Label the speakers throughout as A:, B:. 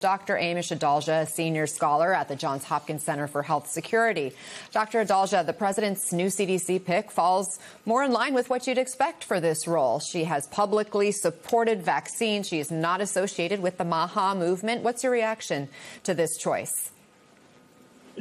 A: Dr. Amesh Adalja, a senior scholar at the Johns Hopkins Center for Health Security. Dr. Adalja, the president's new CDC pick falls more in line with what you'd expect for this role. She has publicly supported vaccines. She is not associated with the MAHA movement. What's your reaction to this choice?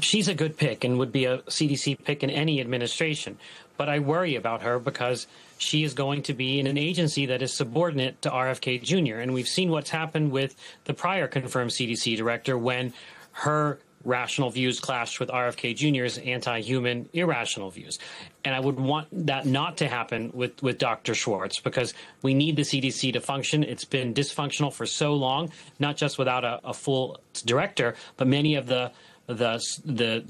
B: She's a good pick and would be a CDC pick in any administration. But I worry about her because she is going to be in an agency that is subordinate to RFK Jr. And we've seen what's happened with the prior confirmed CDC director when her rational views clashed with RFK Jr.'s anti-human, irrational views. And I would want that not to happen with Dr. Schwartz, because we need the CDC to function. It's been dysfunctional for so long, not just without a full director, but many of the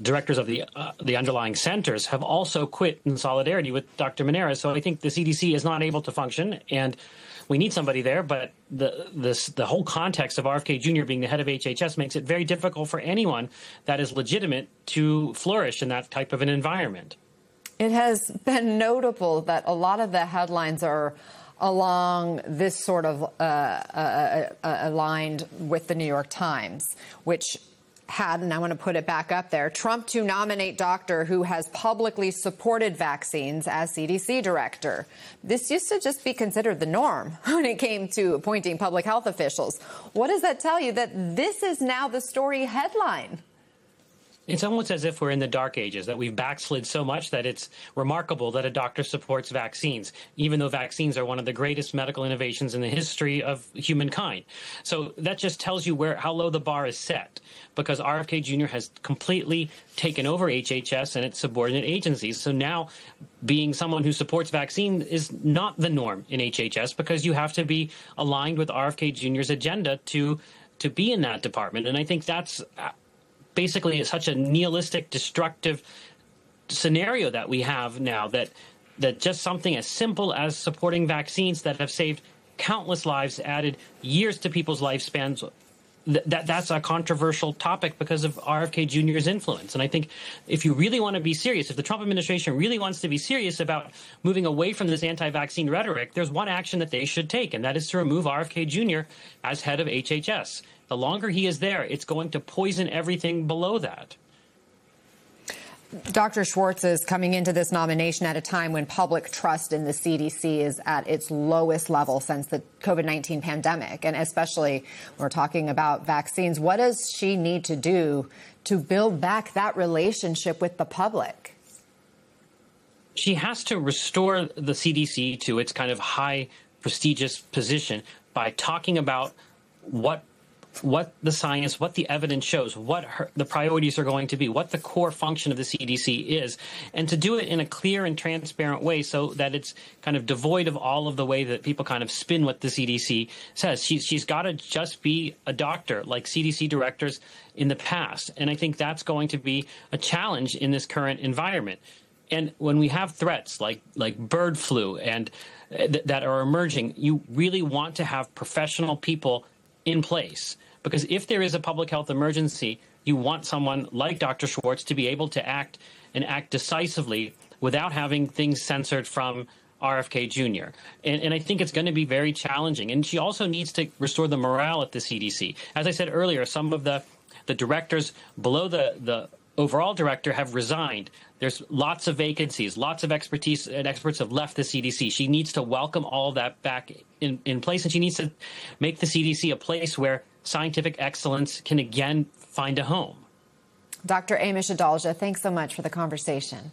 B: directors of the underlying centers have also quit in solidarity with Dr. Monera. So I think the CDC is not able to function, and we need somebody there. But the whole context of RFK Jr. being the head of HHS makes it very difficult for anyone that is legitimate to flourish in that type of an environment.
A: It has been notable that a lot of the headlines are along this sort of aligned with the New York Times, which had, and I want to put it back up there, Trump to nominate doctor who has publicly supported vaccines as CDC director. This used to just be considered the norm when it came to appointing public health officials. What does that tell you, that this is now the story headline?
B: It's almost as if we're in the dark ages, that we've backslid so much that it's remarkable that a doctor supports vaccines, even though vaccines are one of the greatest medical innovations in the history of humankind. So that just tells you how low the bar is set, because RFK Jr. has completely taken over HHS and its subordinate agencies. So now being someone who supports vaccine is not the norm in HHS, because you have to be aligned with RFK Jr.'s agenda to be in that department. And I think that's basically such a nihilistic, destructive scenario that we have now, that just something as simple as supporting vaccines that have saved countless lives, added years to people's lifespans, that's a controversial topic because of RFK Jr.'s influence. And I think if you really want to be serious, if the Trump administration really wants to be serious about moving away from this anti-vaccine rhetoric, there's one action that they should take, and that is to remove RFK Jr. as head of HHS. The longer he is there, it's going to poison everything below that.
A: Dr. Schwartz is coming into this nomination at a time when public trust in the CDC is at its lowest level since the COVID-19 pandemic, and especially when we're talking about vaccines. What does she need to do to build back that relationship with the public?
B: She has to restore the CDC to its kind of high, prestigious position by talking about what the science, what the evidence shows, what the priorities are going to be, what the core function of the CDC is, and to do it in a clear and transparent way so that it's kind of devoid of all of the way that people kind of spin what the CDC says. She's got to just be a doctor like CDC directors in the past, and I think that's going to be a challenge in this current environment. And when we have threats like bird flu and that are emerging, you really want to have professional people in place, because if there is a public health emergency, you want someone like Dr. Schwartz to be able to act decisively without having things censored from RFK Jr. And I think it's going to be very challenging. And she also needs to restore the morale at the CDC. As I said earlier, some of the directors below the overall director have resigned. There's lots of vacancies, lots of expertise, and experts have left the CDC. She needs to welcome all that back in place, and she needs to make the CDC a place where scientific excellence can again find a home.
A: Dr. Amesh Adalja, thanks so much for the conversation.